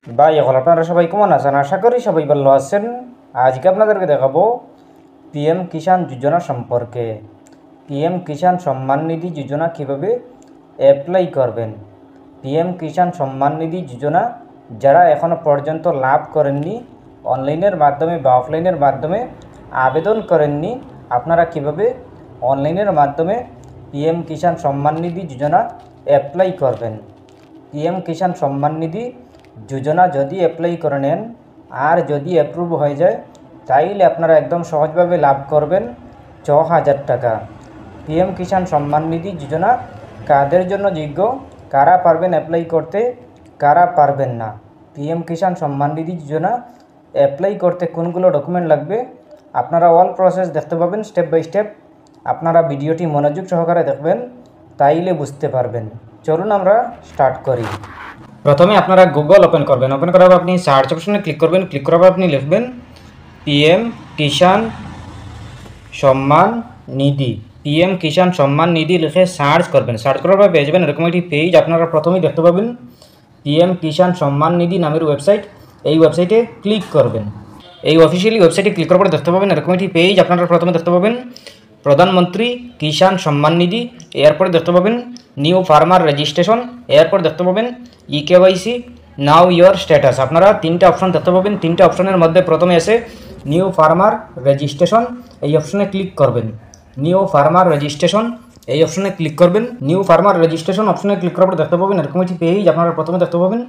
ভাই এখন আপনারা সবাই কেমন আছেন? আশা করি সবাই ভালো আছেন। আজকে আপনাদেরকে দেখাবো পিএম কিষাণ যোজনা সম্পর্কে। পিএম কিষাণ সম্মান নিধি যোজনা কীভাবে অ্যাপ্লাই করবেন। পিএম কিষাণ সম্মান নিধি যোজনা যারা এখনও পর্যন্ত লাভ করেননি, অনলাইনের মাধ্যমে বা অফলাইনের মাধ্যমে আবেদন করেননি, আপনারা কীভাবে অনলাইনের মাধ্যমে পিএম কিষাণ সম্মান নিধি যোজনা অ্যাপ্লাই করবেন। পিএম কিষাণ সম্মান নিধি যোজনা যদি অ্যাপ্লাই করে নেন আর যদি অ্যাপ্রুভ হয়ে যায় তাইলে আপনারা একদম সহজভাবে লাভ করবেন ৬,০০০ টাকা। পিএম কিষাণ সম্মান নিধি যোজনা কাদের জন্য যোগ্য, কারা পারবেন অ্যাপ্লাই করতে, কারা পারবেন না। পিএম কিষাণ সম্মান নিধি যোজনা অ্যাপ্লাই করতে কোনগুলো ডকুমেন্ট লাগবে আপনারা অল প্রসেস দেখতে পাবেন স্টেপ বাই স্টেপ। আপনারা ভিডিওটি মনোযোগ সহকারে দেখবেন, তাইলে বুঝতে পারবেন। চলুন আমরা স্টার্ট করি। প্রথমে আপনারা গুগল ওপেন করবেন। ওপেন করার পর আপনি সার্চ অপশনে ক্লিক করবেন। ক্লিক করার পর আপনি লিখবেন পিএম কিষাণ সম্মান নিধি। পিএম কিষাণ সম্মান নিধি লিখে সার্চ করবেন। সার্চ করার পর পেয়ে যাবেন এরকম একটি পেজ। আপনারা প্রথমেই দেখতে পাবেন পিএম কিষাণ সম্মান নিধি নামের ওয়েবসাইট। এই ওয়েবসাইটে ক্লিক করবেন। এই অফিসিয়ালি ওয়েবসাইটে ক্লিক করার পর দেখতে পাবেন এরকম একটি পেজ। আপনারা প্রথমে দেখতে পাবেন প্রধানমন্ত্রী কিষাণ সম্মান নিধি, এরপরে দেখতে পাবেন নিউ ফার্মার রেজিস্ট্রেশন, এরপর দেখতে পাবেন ইকেওয়াইসি নাও ইয়োর স্ট্যাটাস। আপনারা তিনটা অপশন দেখতে পাবেন। তিনটা অপশনের মধ্যে প্রথমে এসে নিউ ফার্মার রেজিস্ট্রেশন, এই অপশনে ক্লিক করবেন। নিউ ফার্মার রেজিস্ট্রেশন এই অপশনে ক্লিক করবেন। নিউ ফার্মার রেজিস্ট্রেশন অপশনে ক্লিক করার পর দেখতে পাবেন এরকম একটি পেজ। আপনারা প্রথমে দেখতে পাবেন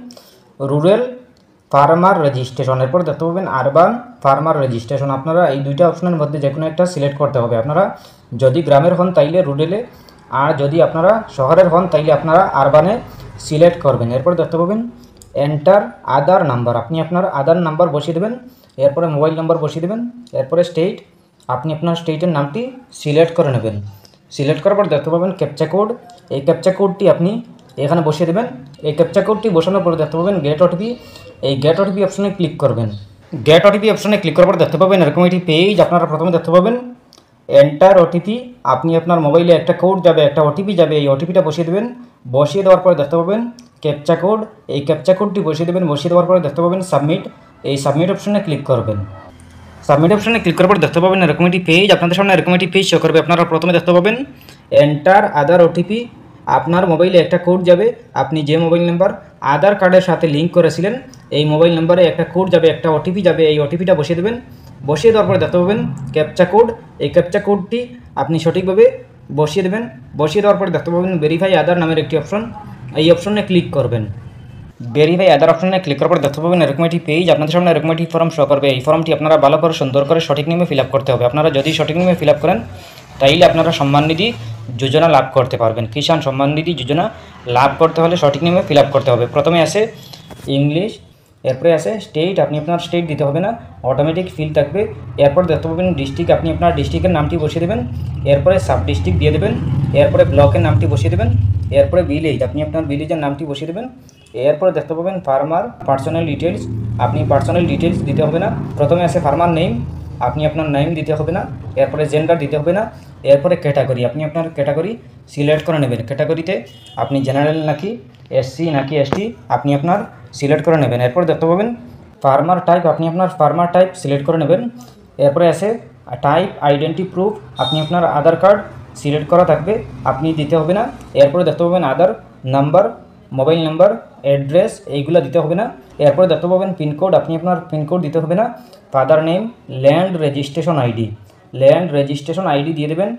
রুরাল ফার্মার রেজিস্ট্রেশন, এরপর দেখতে পাবেন আরবান ফার্মার রেজিস্ট্রেশন। আপনারা এই দুইটা অপশনের মধ্যে যে কোনো একটা সিলেক্ট করতে হবে। আপনারা যদি গ্রামের হন তাইলে রুরালে, আর যদি আপনারা শহরের হন তাইলে আপনারা আরবানে সিলেক্ট করবেন। এরপর দেখতে পাবেন এন্টার আধার নাম্বার, আপনি আপনার আধার নাম্বার বসিয়ে দেবেন। এরপরে মোবাইল নাম্বার বসিয়ে দেবেন। এরপরে স্টেট, আপনি আপনার স্টেটের নামটি সিলেক্ট করে নেবেন। সিলেক্ট করার পর দেখতে পাবেন ক্যাপচা কোড, এই ক্যাপচা কোডটি আপনি এখানে বসিয়ে দেবেন। এই ক্যাপচা কোডটি বসানোর পরে দেখতে পাবেন গেট ওটিপি, এই গেট ওটিপি অপশনে ক্লিক করবেন। গেট ওটিপি অপশনে ক্লিক করার পর দেখতে পাবেন এরকম একটি পেজ। আপনারা প্রথমে দেখতে পাবেন এন্টার ওটিপি, আপনি আপনার মোবাইলে একটা কোড যাবে, একটা ওটিপি যাবে, এই ওটিপিটা বসিয়ে দেবেন। বসিয়ে দেওয়ার পরে দেখতে পাবেন ক্যাপচা কোড, এই ক্যাপচা কোডটি বসিয়ে দেবেন। বসিয়ে দেওয়ার পরে দেখতে পাবেন সাবমিট, এই সাবমিট অপশনে ক্লিক করবেন। সাবমিট অপশনে ক্লিক করার পর দেখতে পাবেন এরকম একটি পেজ। আপনাদের সামনে এরকম একটি পেজ শো করবে। আপনারা প্রথমে দেখতে পাবেন এন্টার আধার ওটিপি, আপনার মোবাইলে একটা কোড যাবে। আপনি যে মোবাইল নাম্বার আধার কার্ডের সাথে লিঙ্ক করেছিলেন এই মোবাইল নাম্বারে একটা কোড যাবে, একটা ওটিপি যাবে, এই ওটিপিটা বসিয়ে দেবেন। বসিয়ে দেওয়ার পরে দেখতে পাবেন ক্যাপচা কোড, এই ক্যাপচা কোডটি আপনি সঠিকভাবে বসিয়ে দেবেন। বসিয়ে দেওয়ার পরে দেখতে পাবেন ভেরিফাই আধার নামের একটি অপশন, এই অপশনে ক্লিক করবেন। ভেরিফাই আধার অপশনে ক্লিক করার পর দেখতে পাবেন এরকম একটি পেজ। আপনাদের সামনে এরকম একটি ফর্ম শো করবে। এই ফর্মটি আপনারা ভালো করে সুন্দর করে সঠিক নিয়মে ফিল আপ করতে হবে। আপনারা যদি সঠিক নিয়মে ফিল আপ করেন তাইলে আপনারা সম্মান নিধি যোজনা লাভ করতে পারবেন। কিষাণ সম্মান নিধি যোজনা লাভ করতে হলে সঠিক নিয়মে ফিল আপ করতে হবে। প্রথমে আসে ইংলিশ, এরপরে আসে স্টেট, আপনি আপনার স্টেট দিতে হবে না, অটোমেটিক ফিল থাকবে। এরপর দেখতে পাবেন ডিস্ট্রিক্ট, আপনি আপনার ডিস্ট্রিক্টের নামটি বসিয়ে দেবেন। এরপরে সাব ডিস্ট্রিক্ট দিয়ে দেবেন। এরপরে ব্লকের নামটি বসিয়ে দেবেন। এরপরে ভিলেজ, আপনি আপনার ভিলেজের নামটি বসিয়ে দেবেন। এরপরে দেখতে পাবেন ফার্মার পার্সোনাল ডিটেলস, আপনি পার্সোনাল ডিটেলস দিতে হবে না। প্রথমে আসে ফার্মার নেম, আপনি আপনার নেম দিতে হবে না। এরপরে জেন্ডার দিতে হবে না। এরপরে ক্যাটাগরি, আপনি আপনার ক্যাটাগরি সিলেক্ট করে নেবেন। ক্যাটাগরিতে আপনি জেনারেল নাকি এসসি নাকি এসটি আপনি আপনার সিলেক্ট করে নেবেন। এরপর দেখতে পাবেন ফার্মার টাইপ, আপনি আপনার ফার্মার টাইপ সিলেক্ট করে নেবেন। এরপরে আসে টাইপ আইডেন্টি প্রুফ, আপনি আপনার আধার কার্ড সিলেক্ট করা থাকবে, আপনি দিতে হবে না। এরপরে দেখতে পাবেন আধার নাম্বার, মোবাইল নাম্বার, অ্যাড্রেস এইগুলো দিতে হবে না। এরপরে দেখতে পাবেন পিনকোড, আপনি আপনার পিনকোড দিতে হবে না। Father name, land registration ID, land registration ID দিয়ে দেবেন।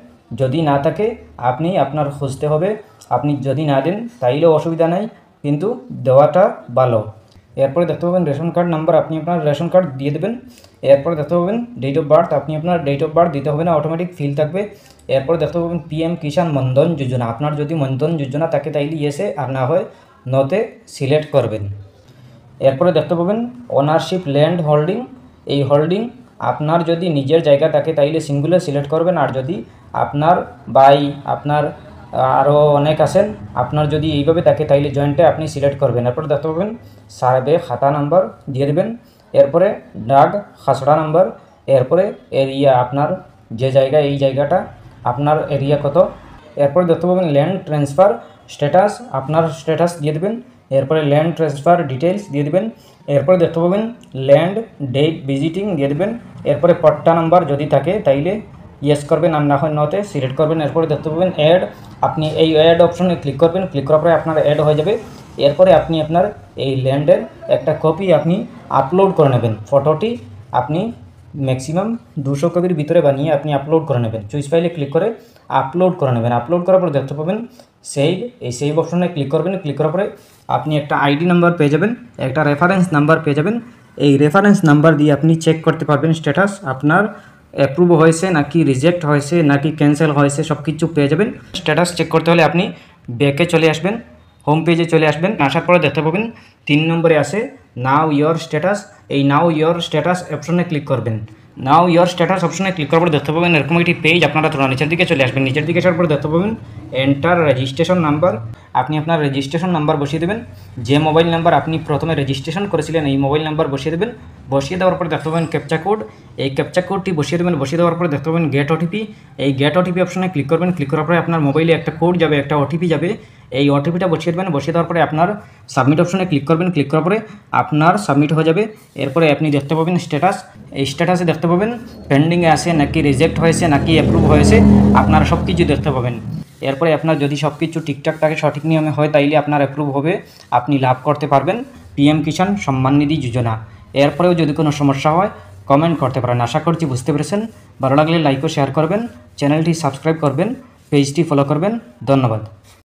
যদি না থাকে আপনি আপনার খুঁজতে হবে, আপনি যদি না দেন তাইলেও অসুবিধা নাই, কিন্তু দেওয়াটা ভালো। এরপরে দেখতে পাবেন রেশন কার্ড নাম্বার, আপনি আপনার রেশন কার্ড দিয়ে দেবেন। এরপরে দেখতে পাবেন ডেট অফ বার্থ, আপনি আপনার ডেট অফ বার্থ দিতে হবে না, অটোমেটিক ফিল থাকবে। এরপরে দেখতে পাবেন পিএম কিষাণ মনধন যোজনা, আপনার যদি মনধন যোজনা থাকে তাইলে ইয়েসে, আর না হয় নতে সিলেক্ট করবেন। এরপরে দেখতে পাবেন ওনারশিপ ল্যান্ড হোল্ডিং, এই হোল্ডিং আপনার যদি নিজের জায়গা থাকে তাইলে সিঙ্গুলে সিলেক্ট করবেন, আর যদি আপনার বাই আপনার আরও অনেক আছেন আপনার যদি এইভাবে থাকে তাইলে জয়েন্টে আপনি সিলেক্ট করবেন। এরপরে দেখতে পাবেন সার্ভে খাতা নাম্বার দিয়ে দেবেন। এরপরে ডাক খাসড়া নাম্বার, এরপরে এরিয়া, আপনার যে জায়গা এই জায়গাটা আপনার এরিয়া কত। এরপরে দেখতে পাবেন ল্যান্ড ট্রান্সফার স্ট্যাটাস, আপনার স্ট্যাটাস দিয়ে দেবেন। এরপরে ল্যান্ড ট্রান্সফার ডিটেলস দিয়ে দেবেন। এরপরে দেখতে পাবেন ল্যান্ড ডেট ভিজিটিং দিয়ে দেবেন। এরপরে পট্টা নাম্বার যদি থাকে তাইলে ইয়েস করবেন, আর না হয় নতে সিলেক্ট করবেন। এরপরে দেখতে পাবেন অ্যাড, আপনি এই অ্যাড অপশনে ক্লিক করবেন। ক্লিক করার পরে আপনার অ্যাড হয়ে যাবে। এরপরে আপনি আপনার এই ল্যান্ডের একটা কপি আপনি আপলোড করে নেবেন। ফটোটি আপনি ম্যাক্সিমাম 200 কপির ভিতরে বানিয়ে আপনি আপলোড করে নেবেন। চুইস ফাইলে ক্লিক করে আপলোড করে নেবেন। আপলোড করার পরে দেখতে পাবেন সেভ, এই সেভ অপশনে ক্লিক করবেন। ক্লিক করার পরে আপনি একটা আইডি নাম্বার পেয়ে যাবেন, একটা রেফারেন্স নাম্বার পেয়ে যাবেন। এই রেফারেন্স নাম্বার দিয়ে আপনি চেক করতে পারবেন স্ট্যাটাস আপনার অ্যাপ্রুভ হয়েছে নাকি রিজেক্ট হয়েছে নাকি ক্যান্সেল হয়েছে, সব কিছু পেয়ে যাবেন। স্ট্যাটাস চেক করতে হলে আপনি ব্যাকে চলে আসবেন, হোম পেজে চলে আসবেন। আসার পরে দেখতে পাবেন 3 নম্বরে আছে নাও ইয়োর স্ট্যাটাস। এই নাও ইয়োর স্ট্যাটাস অপশনে ক্লিক করবেন। নাও ইয়োর স্ট্যাটাস অপশনে ক্লিক করার পরে দেখতে পাবেন এরকম একটি পেজ আপনারা তোলা নিচের দিকে চলে আসবেন। নিচের দিকে আসার পরে দেখতে পাবেন এন্টার রেজিস্ট্রেশন নাম্বার। আপনি আপনার রেজিস্ট্রেশন নাম্বার বসিয়ে দেবেন। যে মোবাইল নাম্বার আপনি প্রথমে রেজিস্ট্রেশন করেছিলেন এই মোবাইল নাম্বার বসিয়ে দেবেন। বসিয়ে দেওয়ার পরে দেখতে পাবেন ক্যাপচা কোড, এই ক্যাপচা কোডটি বসিয়ে দেবেন। বসিয়ে দেওয়ার পরে দেখতে পাবেন গেট ওটিপি। এই গেট ওটিপি অপশনে ক্লিক করবেন। ক্লিক করার পরে আপনার মোবাইলে একটা কোড যাবে, একটা ওটিপি যাবে। এই ওটিপিটা বসিয়ে দেবেন। বসিয়ে দেওয়ার পরে আপনার সাবমিট অপশনে ক্লিক করবেন। ক্লিক করার পরে আপনার সাবমিট হয়ে যাবে। এরপরে আপনি দেখতে পাবেন স্ট্যাটাস। এই স্ট্যাটাসে দেখতে পাবেন পেন্ডিংয়ে আছে নাকি রিজেক্ট হয়েছে নাকি অ্যাপ্রুভ হয়েছে, আপনারা সব কিছু দেখতে পাবেন। এরপরে আপনার যদি সব কিছু ঠিকঠাক থাকে, সঠিক নিয়মে হয়, তাইলে আপনার অ্যাপ্রুভ হবে, আপনি লাভ করতে পারবেন পিএম কিষাণ সম্মান নিধি যোজনা। এরপরেও যদি কোনো সমস্যা হয় কমেন্ট করতে পারেন। আশা করছি বুঝতে পেরেছেন। ভালো লাগলে লাইক ও শেয়ার করবেন, চ্যানেলটি সাবস্ক্রাইব করবেন, পেজটি ফলো করবেন। ধন্যবাদ।